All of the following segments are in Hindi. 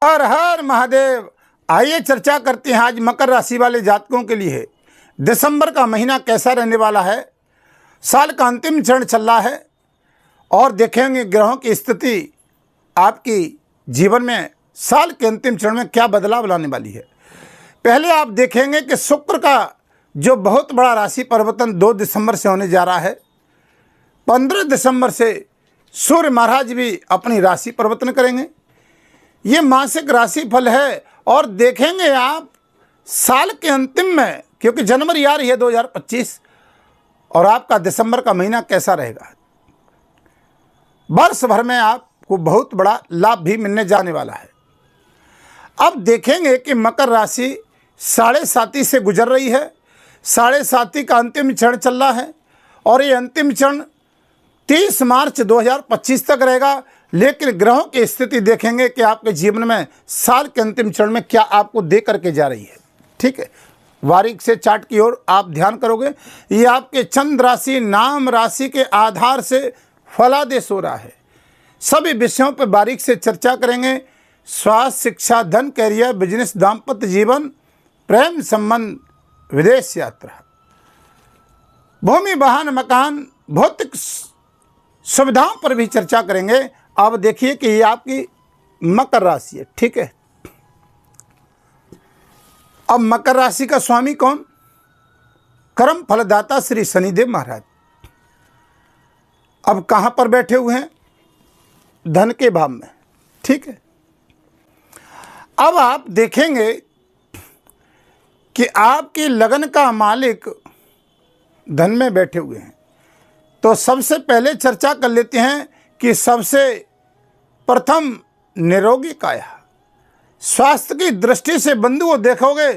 हर हर महादेव। आइए चर्चा करते हैं आज मकर राशि वाले जातकों के लिए दिसंबर का महीना कैसा रहने वाला है। साल का अंतिम चरण चल रहा है और देखेंगे ग्रहों की स्थिति आपकी जीवन में साल के अंतिम चरण में क्या बदलाव लाने वाली है। पहले आप देखेंगे कि शुक्र का जो बहुत बड़ा राशि परिवर्तन 2 दिसंबर से होने जा रहा है। 15 दिसंबर से सूर्य महाराज भी अपनी राशि परिवर्तन करेंगे। ये मासिक राशिफल है और देखेंगे आप साल के अंतिम में, क्योंकि जनवरी आ रही है 2025 और आपका दिसंबर का महीना कैसा रहेगा। वर्ष भर में आपको बहुत बड़ा लाभ भी मिलने जाने वाला है। अब देखेंगे कि मकर राशि 7.5 से गुजर रही है। 7.5 का अंतिम चरण चल रहा है और ये अंतिम चरण 30 मार्च 2025 तक रहेगा। लेकिन ग्रहों की स्थिति देखेंगे कि आपके जीवन में साल के अंतिम चरण में क्या आपको दे करके जा रही है। ठीक है, बारीक से चार्ट की ओर आप ध्यान करोगे। ये आपके चंद्र राशि नाम राशि के आधार से फलादेश हो रहा है। सभी विषयों पर बारीक से चर्चा करेंगे। स्वास्थ्य, शिक्षा, धन, कैरियर, बिजनेस, दाम्पत्य जीवन, प्रेम संबंध, विदेश यात्रा, भूमि, वाहन, मकान, भौतिक सुविधाओं पर भी चर्चा करेंगे। अब देखिए कि ये आपकी मकर राशि है। ठीक है, अब मकर राशि का स्वामी कौन? कर्म फलदाता श्री शनिदेव महाराज। अब कहां पर बैठे हुए हैं? धन के भाव में। ठीक है, अब आप देखेंगे कि आपकी लगन का मालिक धन में बैठे हुए हैं। तो सबसे पहले चर्चा कर लेते हैं कि सबसे प्रथम निरोगी काया। स्वास्थ्य की दृष्टि से बंधुओं देखोगे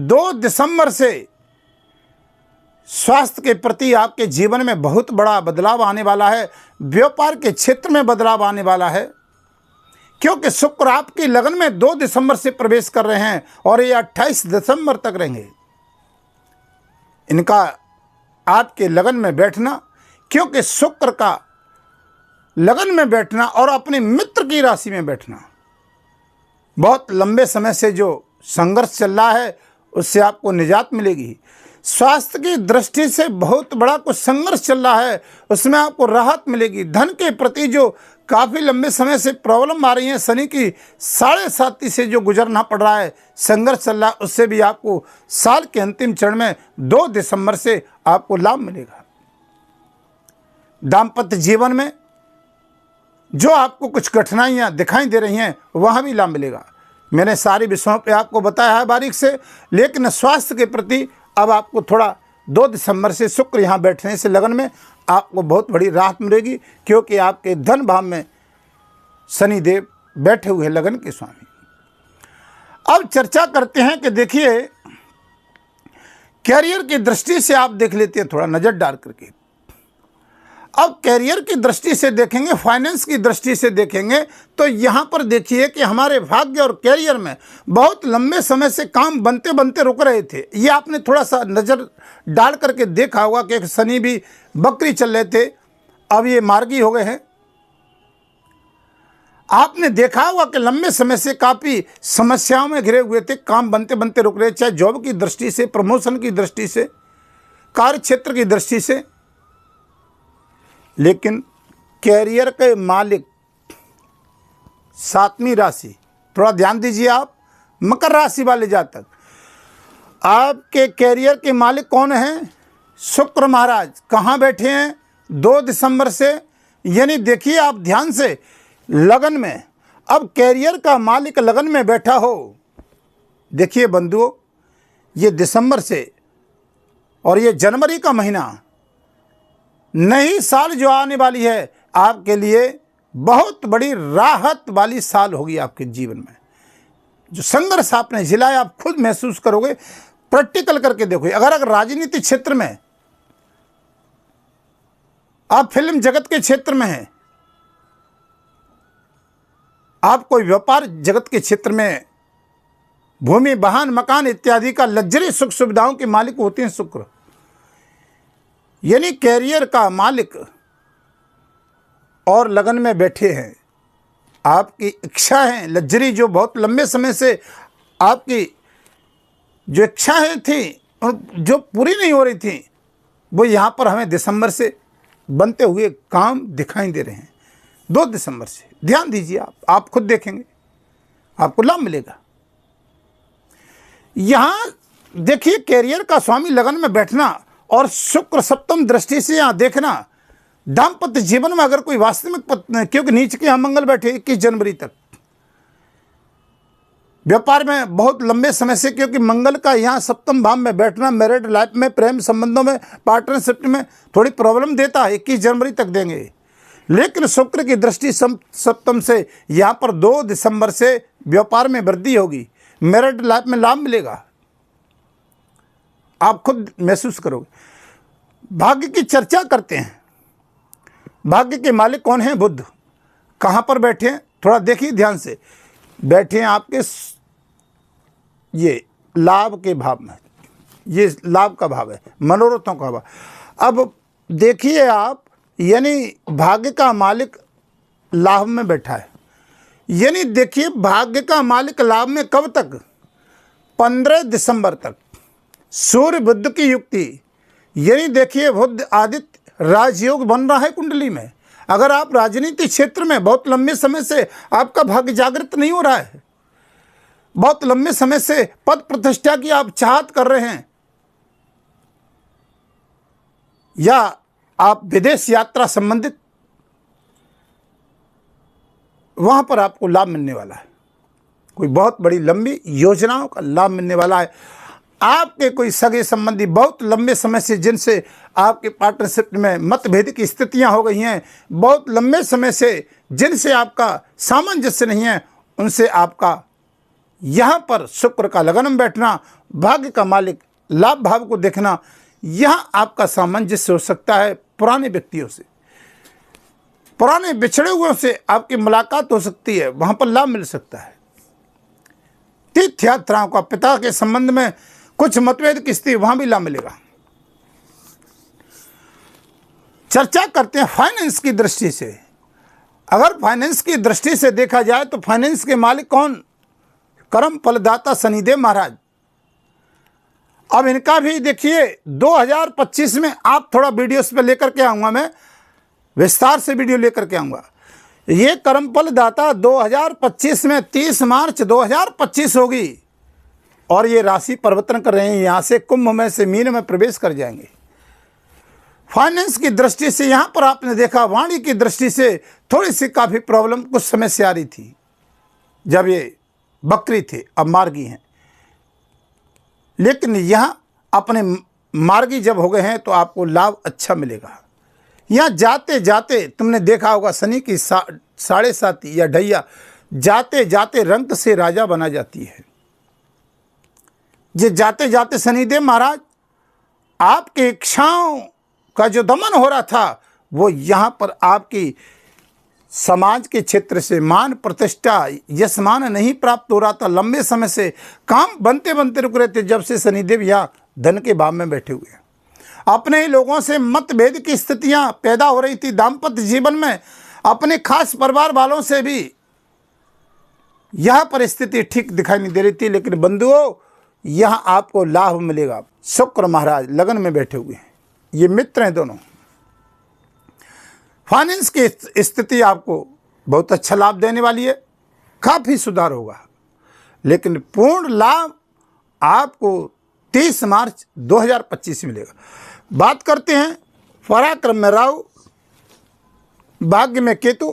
2 दिसंबर से स्वास्थ्य के प्रति आपके जीवन में बहुत बड़ा बदलाव आने वाला है। व्यापार के क्षेत्र में बदलाव आने वाला है, क्योंकि शुक्र आपकी लगन में 2 दिसंबर से प्रवेश कर रहे हैं और ये 28 दिसंबर तक रहेंगे। इनका आपके लगन में बैठना, क्योंकि शुक्र का लगन में बैठना और अपने मित्र की राशि में बैठना, बहुत लंबे समय से जो संघर्ष चल रहा है उससे आपको निजात मिलेगी। स्वास्थ्य की दृष्टि से बहुत बड़ा कुछ संघर्ष चल रहा है, उसमें आपको राहत मिलेगी। धन के प्रति जो काफ़ी लंबे समय से प्रॉब्लम आ रही है, शनि की 7.5 से जो गुजरना पड़ रहा है, संघर्ष चल रहा है, उससे भी आपको साल के अंतिम चरण में 2 दिसंबर से आपको लाभ मिलेगा। दाम्पत्य जीवन में जो आपको कुछ कठिनाइयाँ दिखाई दे रही हैं वहाँ भी लाभ मिलेगा। मैंने सारी विषयों पे आपको बताया है बारीक से, लेकिन स्वास्थ्य के प्रति अब आपको थोड़ा 2 दिसंबर से शुक्र यहाँ बैठने से लगन में आपको बहुत बड़ी राहत मिलेगी, क्योंकि आपके धन भाव में शनिदेव बैठे हुए हैं, लगन के स्वामी। अब चर्चा करते हैं कि देखिए कैरियर की दृष्टि से आप देख लेते हैं, थोड़ा नज़र डाल करके। अब कैरियर की दृष्टि से देखेंगे, फाइनेंस की दृष्टि से देखेंगे, तो यहाँ पर देखिए कि हमारे भाग्य और कैरियर में बहुत लंबे समय से काम बनते बनते रुक रहे थे। ये आपने थोड़ा सा नज़र डाल करके देखा होगा कि शनि भी बकरी चल रहे थे, अब ये मार्गी हो गए हैं। आपने देखा होगा कि लंबे समय से काफ़ी समस्याओं में घिरे हुए थे, काम बनते बनते रुक रहे, चाहे जॉब की दृष्टि से, प्रमोशन की दृष्टि से, कार्य क्षेत्र की दृष्टि से। लेकिन कैरियर के मालिक 7वीं राशि, थोड़ा ध्यान दीजिए आप मकर राशि वाले जातक, आपके कैरियर के मालिक कौन हैं? शुक्र महाराज। कहाँ बैठे हैं? 2 दिसंबर से, यानी देखिए आप ध्यान से, लगन में। अब कैरियर का मालिक लगन में बैठा हो, देखिए बंधुओं, ये दिसंबर से और ये जनवरी का महीना, नई साल जो आने वाली है आपके लिए बहुत बड़ी राहत वाली साल होगी आपके जीवन में। जो संघर्ष आपने झेला आप खुद महसूस करोगे, प्रैक्टिकल करके देखोगे। अगर राजनीति क्षेत्र में, आप फिल्म जगत के क्षेत्र में हैं, आप कोई व्यापार जगत के क्षेत्र में, भूमि, वाहन, मकान इत्यादि का लग्जरी सुख सुविधाओं के मालिक होते हैं शुक्र, यानी कैरियर का मालिक और लगन में बैठे हैं। आपकी इच्छाएं लग्जरी जो बहुत लंबे समय से आपकी जो इच्छाएं थी और जो पूरी नहीं हो रही थी, वो यहाँ पर हमें दिसंबर से बनते हुए काम दिखाई दे रहे हैं। 2 दिसंबर से ध्यान दीजिए, आप खुद देखेंगे, आपको लाभ मिलेगा। यहाँ देखिए कैरियर का स्वामी लगन में बैठना और शुक्र सप्तम दृष्टि से यहाँ देखना, दाम्पत्य जीवन में अगर कोई वास्तविक पत्नी, क्योंकि नीच के यहाँ मंगल बैठे 21 जनवरी तक, व्यापार में बहुत लंबे समय से, क्योंकि मंगल का यहाँ सप्तम भाव में बैठना मैरिड लाइफ में, प्रेम संबंधों में, पार्टनरशिप में थोड़ी प्रॉब्लम देता है, 21 जनवरी तक देंगे। लेकिन शुक्र की दृष्टि सप्तम से यहाँ पर 2 दिसंबर से व्यापार में वृद्धि होगी, मैरिड लाइफ में लाभ मिलेगा, आप खुद महसूस करोगे। भाग्य की चर्चा करते हैं, भाग्य के मालिक कौन है? बुध। कहाँ पर बैठे हैं? थोड़ा देखिए ध्यान से, बैठे हैं आपके ये लाभ के भाव में, ये लाभ का भाव है, मनोरथों का भाव। अब देखिए आप, यानी भाग्य का मालिक लाभ में बैठा है, यानी देखिए भाग्य का मालिक लाभ में कब तक? 15 दिसंबर तक। सूर्य बुध की युक्ति, यानी देखिए बुध आदित्य राजयोग बन रहा है कुंडली में। अगर आप राजनीति क्षेत्र में बहुत लंबे समय से आपका भाग्य जागृत नहीं हो रहा है, बहुत लंबे समय से पद प्रतिष्ठा की आप चाहत कर रहे हैं, या आप विदेश यात्रा संबंधित, वहां पर आपको लाभ मिलने वाला है। कोई बहुत बड़ी लंबी योजनाओं का लाभ मिलने वाला है। आपके कोई सगे संबंधी बहुत लंबे समय से जिनसे आपके पार्टनरशिप में मतभेद की स्थितियां हो गई हैं, बहुत लंबे समय से जिनसे आपका सामंजस्य नहीं है, उनसे आपका यहाँ पर शुक्र का लगन में बैठना, भाग्य का मालिक लाभ भाव को देखना, यहाँ आपका सामंजस्य हो सकता है। पुराने व्यक्तियों से, पुराने बिछड़े हुए से आपकी मुलाकात हो सकती है, वहाँ पर लाभ मिल सकता है। तीर्थ यात्राओं का, पिता के संबंध में कुछ मतभेद की स्थिति, वहाँ भी लाभ मिलेगा। चर्चा करते हैं फाइनेंस की दृष्टि से। अगर फाइनेंस की दृष्टि से देखा जाए तो फाइनेंस के मालिक कौन? कर्म फलदाता शनिदेव महाराज। अब इनका भी देखिए 2025 में, आप थोड़ा वीडियोस पे लेकर के आऊँगा, मैं विस्तार से वीडियो लेकर के आऊँगा। ये कर्मफल दाता 2025 में 30 मार्च 2025 होगी, और ये राशि परिवर्तन कर रहे हैं, यहाँ से कुंभ में से मीन में प्रवेश कर जाएंगे। फाइनेंस की दृष्टि से यहाँ पर आपने देखा, वाणी की दृष्टि से थोड़ी सी काफ़ी प्रॉब्लम कुछ समय से आ रही थी, जब ये बकरी थे, अब मार्गी हैं। लेकिन यहाँ अपने मार्गी जब हो गए हैं तो आपको लाभ अच्छा मिलेगा। यहाँ जाते जाते तुमने देखा होगा, शनि की 7.5 या ढैया जाते जाते रंक से राजा बना जाती है। ये जाते जाते शनिदेव महाराज आपकी इच्छाओं का जो दमन हो रहा था, वो यहाँ पर आपकी समाज के क्षेत्र से मान प्रतिष्ठा यशमान नहीं प्राप्त हो रहा था। लंबे समय से काम बनते बनते रुक रहे थे, जब से शनिदेव यहाँ धन के भाव में बैठे हुए हैं। अपने ही लोगों से मतभेद की स्थितियां पैदा हो रही थी दाम्पत्य जीवन में, अपने खास परिवार वालों से भी यह परिस्थिति ठीक दिखाई नहीं दे रही थी। लेकिन बंधुओं, यहां आपको लाभ मिलेगा। शुक्र महाराज लगन में बैठे हुए हैं, ये मित्र हैं दोनों। फाइनेंस की स्थिति आपको बहुत अच्छा लाभ देने वाली है, काफ़ी सुधार होगा। लेकिन पूर्ण लाभ आपको 30 मार्च 2025 मिलेगा। बात करते हैं पराक्रम में राहु, भाग्य में केतु।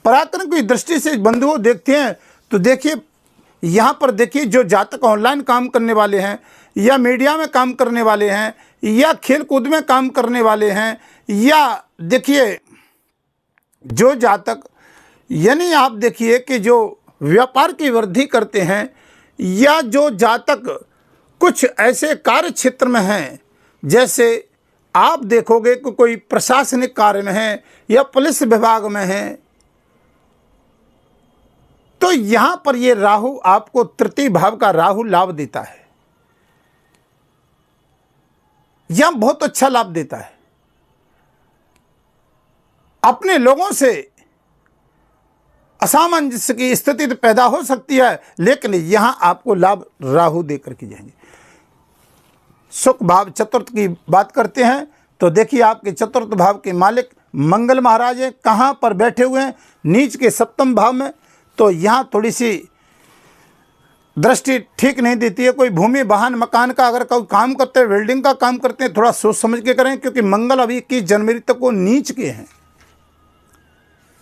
पराक्रम की दृष्टि से बंधुओं देखते हैं तो देखिए, यहाँ पर देखिए, जो जातक ऑनलाइन काम करने वाले हैं, या मीडिया में काम करने वाले हैं, या खेल कूद में काम करने वाले हैं, या देखिए जो जातक, यानी आप देखिए कि जो व्यापार की वृद्धि करते हैं, या जो जातक कुछ ऐसे कार्य क्षेत्र में हैं, जैसे आप देखोगे कि कोई प्रशासनिक कार्य में है या पुलिस विभाग में है, तो यहां पर ये राहु आपको तृतीय भाव का राहु लाभ देता है। यह बहुत अच्छा लाभ देता है। अपने लोगों से असामंजस्य की स्थिति तो पैदा हो सकती है, लेकिन यहाँ आपको लाभ राहु देकर के जाएंगे। सुख भाव चतुर्थ की बात करते हैं तो देखिए आपके चतुर्थ भाव के मालिक मंगल महाराज हैं, कहाँ पर बैठे हुए हैं, नीच के सप्तम भाव में। तो यहाँ थोड़ी सी दृष्टि ठीक नहीं देती है। कोई भूमि वाहन मकान का अगर कोई काम करते हैं, वेल्डिंग का काम करते हैं, थोड़ा सोच समझ के करें, क्योंकि मंगल अभी 21 जनवरी तक वो नीच के हैं।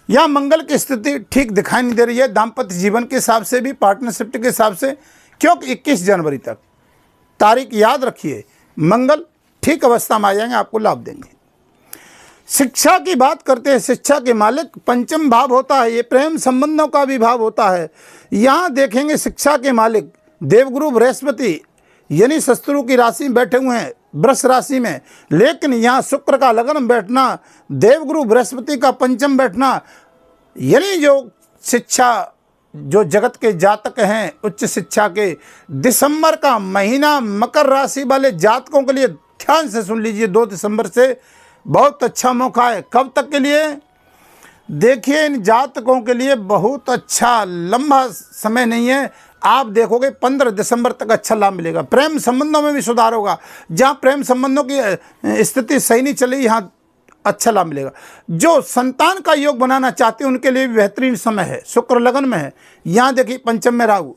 यहाँ मंगल की स्थिति ठीक दिखाई नहीं दे रही है दाम्पत्य जीवन के हिसाब से भी, पार्टनरशिप के हिसाब से, क्योंकि 21 जनवरी तक तारीख याद रखिए, मंगल ठीक अवस्था में आ जाएंगे, आपको लाभ देंगे। शिक्षा की बात करते हैं, शिक्षा के मालिक पंचम भाव होता है, ये प्रेम संबंधों का भी भाव होता है। यहाँ देखेंगे शिक्षा के मालिक देवगुरु बृहस्पति यानी शत्रु की राशि में बैठे हुए हैं, वृष राशि में, लेकिन यहाँ शुक्र का लगन में बैठना, देवगुरु बृहस्पति का पंचम बैठना, यानी जो शिक्षा जो जगत के जातक हैं उच्च शिक्षा के, दिसंबर का महीना मकर राशि वाले जातकों के लिए ध्यान से सुन लीजिए, 2 दिसंबर से बहुत अच्छा मौका है। कब तक के लिए? देखिए इन जातकों के लिए बहुत अच्छा, लंबा समय नहीं है। आप देखोगे 15 दिसंबर तक अच्छा लाभ मिलेगा। प्रेम संबंधों में भी सुधार होगा, जहाँ प्रेम संबंधों की स्थिति सही नहीं चली, यहाँ अच्छा लाभ मिलेगा। जो संतान का योग बनाना चाहते हैं उनके लिए भी बेहतरीन समय है, शुक्र लगन में है। यहाँ देखिए पंचम में राहु,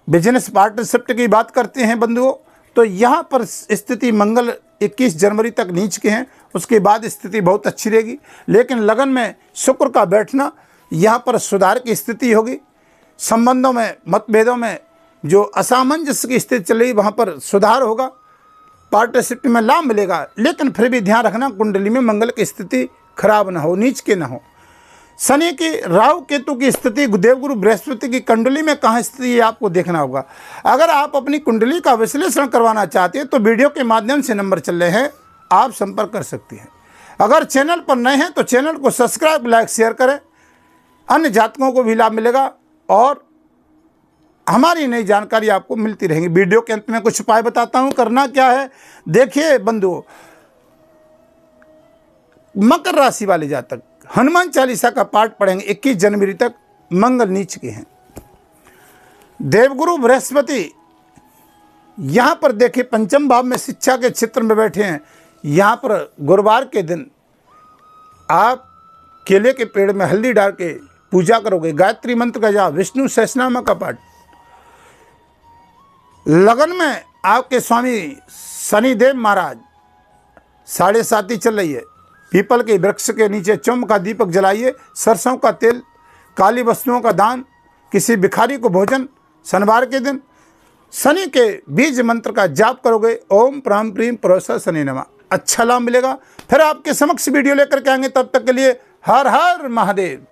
बिजनेस पार्टनरशिप की बात करते हैं बंधुओं, तो यहाँ पर स्थिति मंगल 21 जनवरी तक नीच के हैं, उसके बाद स्थिति बहुत अच्छी रहेगी। लेकिन लगन में शुक्र का बैठना, यहाँ पर सुधार की स्थिति होगी। संबंधों में, मतभेदों में जो असामंजस्य की स्थिति चल रही वहाँ पर सुधार होगा, पार्टनरशिप में लाभ मिलेगा। लेकिन फिर भी ध्यान रखना कुंडली में मंगल की स्थिति खराब ना हो, नीच के ना हो। शनि की, राहु केतु की स्थिति, देवगुरु बृहस्पति की कुंडली में कहाँ स्थिति है आपको देखना होगा। अगर आप अपनी कुंडली का विश्लेषण करवाना चाहते हैं तो वीडियो के माध्यम से नंबर चल रहे हैं, आप संपर्क कर सकते हैं। अगर चैनल पर नए हैं तो चैनल को सब्सक्राइब, लाइक, शेयर करें, अन्य जातकों को भी लाभ मिलेगा और हमारी नई जानकारी आपको मिलती रहेगी। वीडियो के अंत में कुछ उपाय बताता हूँ, करना क्या है। देखिए बंधुओं, मकर राशि वाले जातक हनुमान चालीसा का पाठ पढ़ेंगे 21 जनवरी तक, मंगल नीच के हैं। देवगुरु बृहस्पति यहाँ पर देखिए पंचम भाव में शिक्षा के क्षेत्र में बैठे हैं। यहाँ पर गुरुवार के दिन आप केले के पेड़ में हल्दी डाल के पूजा करोगे, गायत्री मंत्र का जाप, विष्णु सहस्रनाम का पाठ। लगन में आपके स्वामी शनिदेव महाराज 7.5 चल रही है। पीपल के वृक्ष के नीचे चुम्ब का दीपक जलाइए, सरसों का तेल, काली वस्तुओं का दान, किसी भिखारी को भोजन। शनिवार के दिन शनि के बीज मंत्र का जाप करोगे, ओम प्राम प्रीम परोसा शनि नमः, अच्छा लाभ मिलेगा। फिर आपके समक्ष वीडियो लेकर के आएंगे, तब तक के लिए हर हर महादेव।